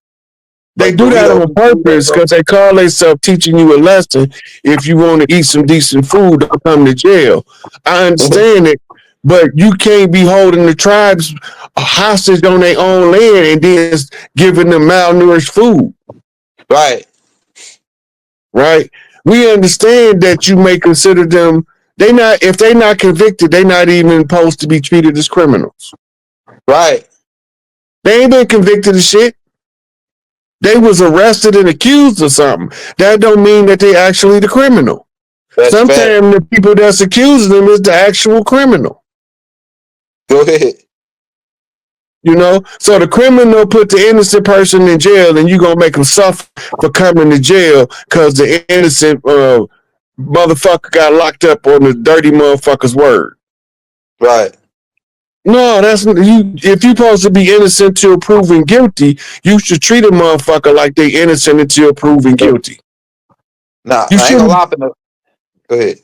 They Like do that burritos on purpose because they call themselves teaching you a lesson. If you want to eat some decent food, don't come to jail. I understand it, but you can't be holding the tribes hostage on their own land and then giving them malnourished food. Right. Right? We understand that you may consider them, if they're not convicted, they're not even supposed to be treated as criminals. Right. They ain't been convicted of shit. They was arrested and accused of something. That don't mean that they actually the criminal. Sometimes the people that's accusing them is the actual criminal. Go ahead. You know, so the criminal put the innocent person in jail, and you gonna make them suffer for coming to jail because the innocent motherfucker got locked up on the dirty motherfucker's word. Right. No, that's you. If you're supposed to be innocent till proven guilty, you should treat a motherfucker like they innocent until proven guilty. Nah, you I ain't gonna lie for no. Go ahead.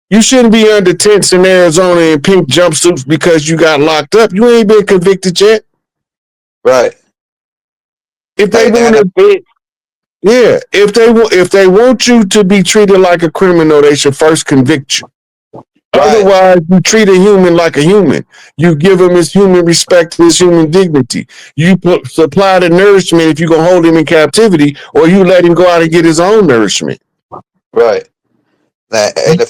You shouldn't be under tents in Arizona in pink jumpsuits because you got locked up. You ain't been convicted yet. Right. If they want to, yeah. If they want you to be treated like a criminal, they should first convict you. Right. Otherwise, you treat a human like a human. You give him his human respect, his human dignity. You supply the nourishment if you're going to hold him in captivity, or you let him go out and get his own nourishment. Right. Now, in the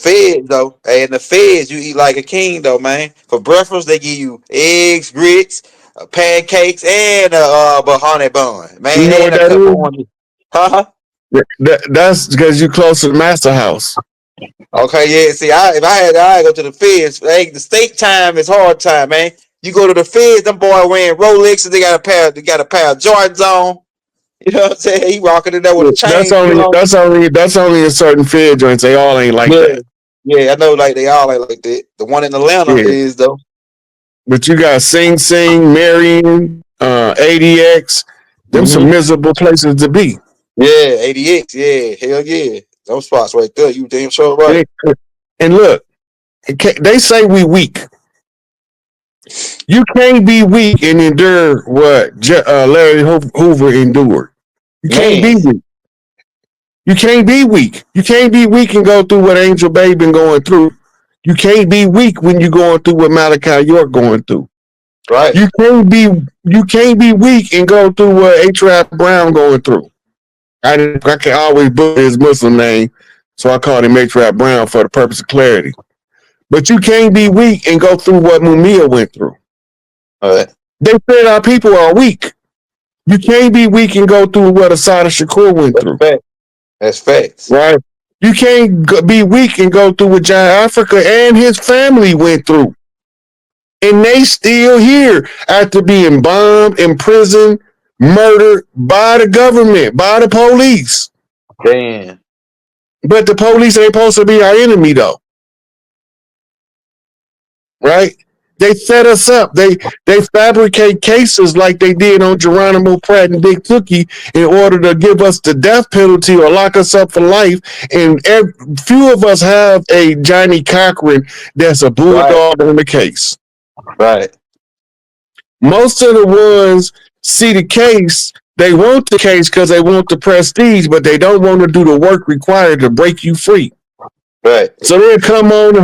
feds, you eat like a king, though, man. For breakfast, they give you eggs, grits, pancakes, and a honey bun, man. You know and what that is? Huh? That's because you close to the master house. Okay, yeah. See, I go to the feds. Hey, the state time is hard time, man. You go to the feds, them boy wearing Rolexes. They got a pair of Jordans on. You know what I'm saying? He rocking it there with a chain. That's only a certain fed joints. They all ain't like that. Yeah, I know. Like they all ain't like that. The one in Atlanta is though. But you got Sing Sing, Marion, ADX. Them some miserable places to be. Yeah, ADX. Yeah, hell yeah. Those spots right there. You damn sure right. And look, they say we weak. You can't be weak and endure what Larry Hoover endured. You can't be weak. You can't be weak. You can't be weak and go through what Angel Bay been going through. You can't be weak when you're going through what Malachi York going through. Right. You can't be weak and go through what A-Trap Brown going through. I can always butcher his Muslim name, so I called him A-Trap Brown for the purpose of clarity. But you can't be weak and go through what Mumia went through. All right. They said our people are weak. You can't be weak and go through what Assata Shakur went through. That's facts. Right? You can't be weak and go through what John Africa and his family went through. And they still here after being bombed, imprisoned, murdered by the government, by the police. Damn. But the police ain't supposed to be our enemy, though. Right? They set us up. They fabricate cases like they did on Geronimo Pratt and Big Tookie in order to give us the death penalty or lock us up for life. And few of us have a Johnny Cochran that's a bulldog on the case. Right. Most of the ones see the case, they want the case because they want the prestige, but they don't want to do the work required to break you free. Right. So they'll come on the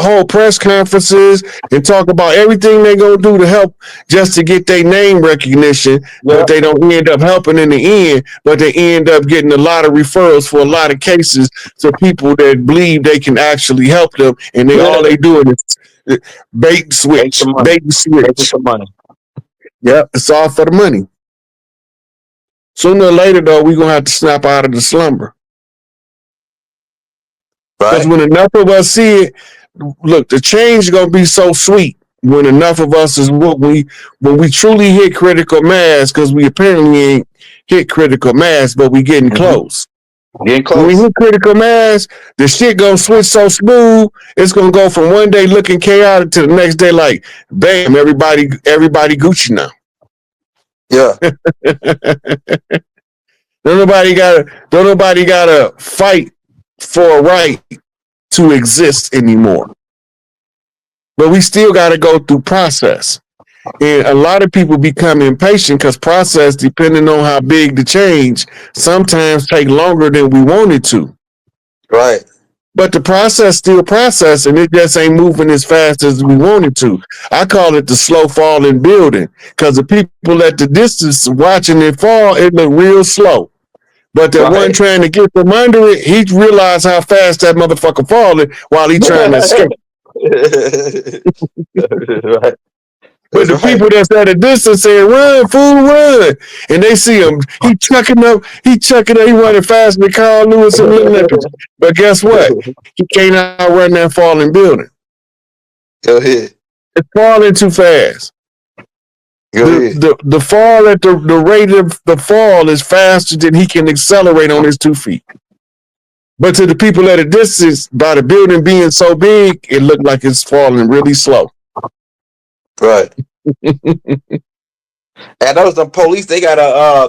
whole press conferences and talk about everything they're going to do to help just to get their name recognition, but they don't end up helping in the end, but they end up getting a lot of referrals for a lot of cases to people that believe they can actually help them, and all they doing is bait and switch, bait and switch. For money. Yep, it's all for the money. Sooner or later, though, we're going to have to snap out of the slumber. Because when enough of us see it, look, the change is gonna be so sweet when enough of us is when we truly hit critical mass, because we apparently ain't hit critical mass, but we getting close. Getting close. When we hit critical mass, the shit gonna switch so smooth, it's gonna go from one day looking chaotic to the next day like, bam, everybody Gucci now. Yeah. Don't nobody gotta fight for a right to exist anymore. But we still got to go through process. And a lot of people become impatient because process, depending on how big the change, sometimes take longer than we wanted to. Right. But the process still process, and it just ain't moving as fast as we wanted to. I call it the slow falling building, because the people at the distance watching it fall, it look real slow. But the one trying to get from under it, he realized how fast that motherfucker falling while he trying to escape. Right. But the people that's at a distance saying, run, fool, run. And they see him. He chucking up, he running faster than Carl Lewis in the Olympics. But guess what? He can't outrun that falling building. Go ahead. It's falling too fast. The fall at the rate of the fall is faster than he can accelerate on his 2 feet. But to the people at a distance, by the building being so big, it looked like it's falling really slow. Right. And those the police, they got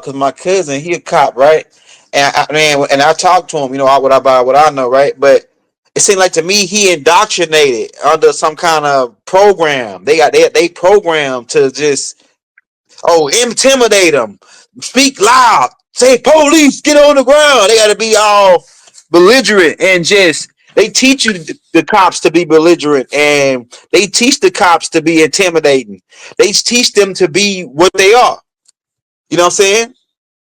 cause my cousin, he a cop, right? And I talked to him, you know, what I know, right? But it seemed like to me he indoctrinated under some kind of program. They programmed to just intimidate them, speak loud, say police, get on the ground. They got to be all belligerent and just. They teach you the cops to be belligerent, and they teach the cops to be intimidating. They teach them to be what they are. You know what I'm saying?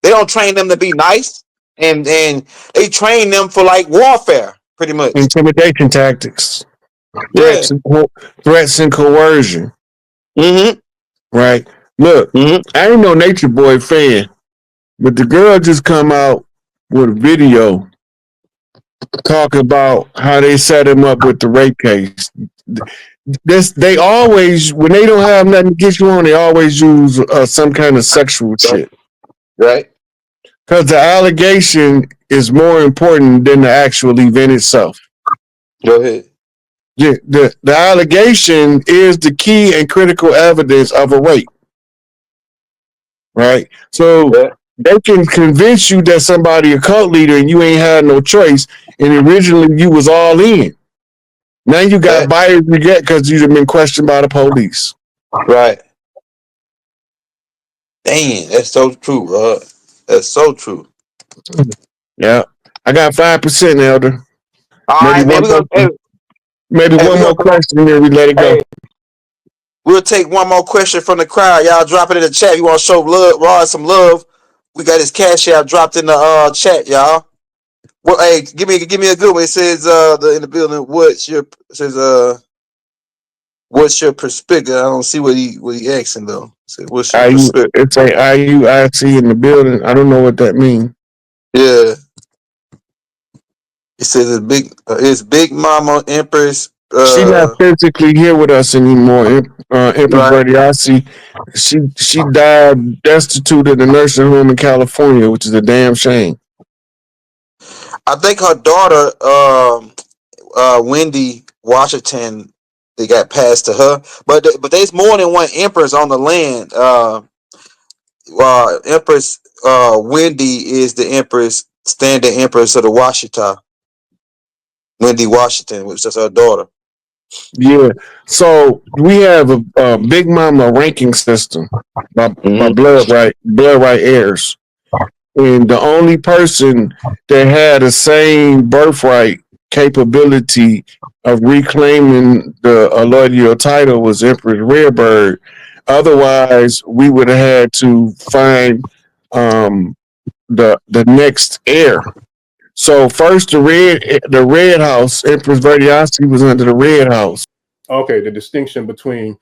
They don't train them to be nice, and they train them for like warfare, pretty much. Intimidation tactics, threats and coercion. Mm-hmm. Right. Look, I ain't no Nature Boy fan, but the girl just come out with a video talking about how they set him up with the rape case. They always, when they don't have nothing to get you on, they always use some kind of sexual shit. Right. Because the allegation is more important than the actual event itself. Go ahead. Yeah, the allegation is the key and critical evidence of a rape. Right? So they can convince you that somebody a cult leader and you ain't had no choice, and originally you was all in. Now you got buyer's regret because you've been questioned by the police. Right. Dang, that's so true, bro. That's so true. Yeah. I got 5%, Elder. All right, man. Maybe one more question and then we let it go. We'll take one more question from the crowd. Y'all drop it in the chat. You want to show Rod some love? We got his cash app dropped in the chat, y'all. Well, hey, give me a good one. It says in the building. What's your perspective? I don't see what he asking though. What's your perspective? It's a IUIC in the building. I don't know what that means. Yeah. It says it's Big Mama Empress. She's not physically here with us anymore. Empress Verdiasi. She died destitute in a nursing home in California, which is a damn shame. I think her daughter, Wendy Washington, they got passed to her. But there's more than one Empress on the land. Empress Wendy is the Empress, standing Empress of the Washita. Wendy Washington, which is her daughter. Yeah. So we have a Big Mama ranking system by blood right heirs. And the only person that had the same birthright capability of reclaiming the allodial title was Empress Redbird. Otherwise, we would have had to find the next heir. So first, the red house, Empress Verdiosity was under the red house. Okay, the distinction between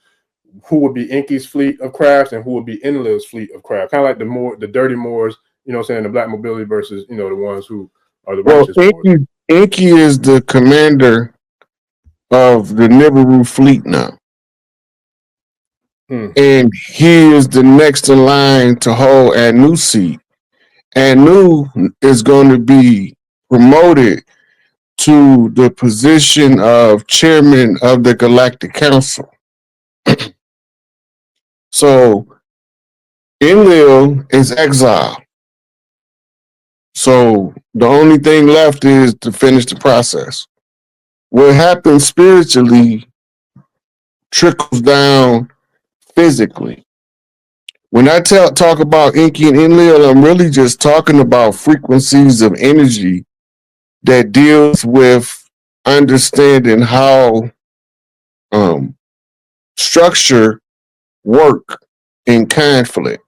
who would be Inky's fleet of crafts and who would be Enlil's fleet of craft. Kind of like the dirty Moors, you know what I'm saying, the black mobility versus, you know, the ones who are the Well, righteous Moors. Inky is the commander of the Nibiru fleet now. And he is the next in line to hold Anu's seat. Anu is going to be promoted to the position of chairman of the Galactic Council. So Enlil is exiled. So the only thing left is to finish the process. What happens spiritually trickles down physically. When I talk about Inky and Enlil, I'm really just talking about frequencies of energy that deals with understanding how structure work in conflict.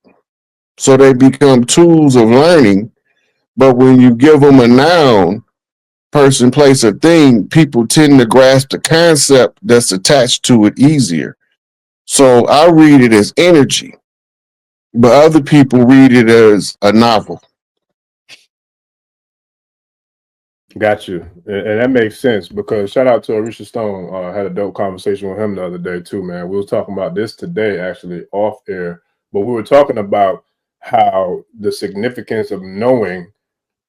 So they become tools of learning, but when you give them a noun, person, place, or thing, people tend to grasp the concept that's attached to it easier. So I read it as energy, but other people read it as a novel. Got you. And that makes sense because shout out to Arisha Stone. Had a dope conversation with him the other day too, man. We was talking about this today, actually, off air, but we were talking about how the significance of knowing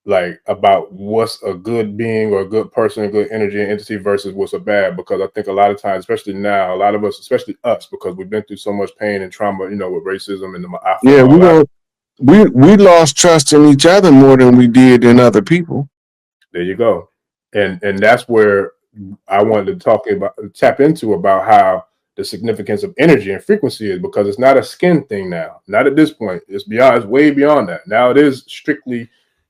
like about what's a good being or a good person, a good energy and entity versus what's a bad. Because I think a lot of times, especially now, a lot of us, especially us, because we've been through so much pain and trauma, you know, with racism and we lost trust in each other more than we did in other people. There you go. And that's where I wanted to tap into about how the significance of energy and frequency is, because it's not a skin thing now. Not at this point. It's way beyond that. Now it is strictly,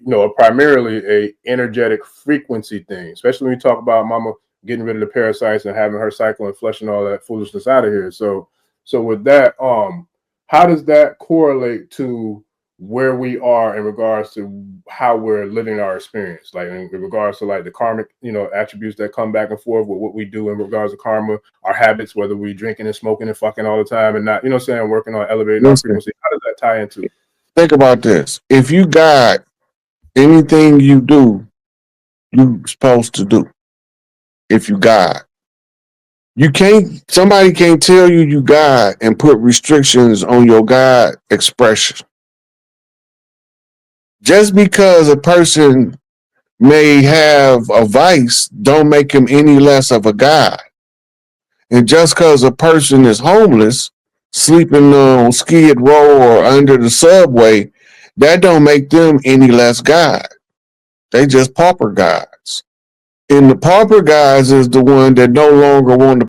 you know, primarily a energetic frequency thing, especially when you talk about mama getting rid of the parasites and having her cycle and flushing all that foolishness out of here. So with that, how does that correlate to where we are in regards to how we're living our experience, like in regards to like the karmic, you know, attributes that come back and forth with what we do in regards to karma, our habits, whether we drinking and smoking and fucking all the time and not, you know what I'm saying, working on elevating our frequency. How does that tie into? Think about this. If you got anything you do, you're supposed to do. If you God, somebody can't tell you God and put restrictions on your God expression. Just because a person may have a vice, don't make him any less of a God. And just because a person is homeless, sleeping on Skid Row or under the subway, that don't make them any less God. They just pauper gods. And the pauper guys is the one that no longer want to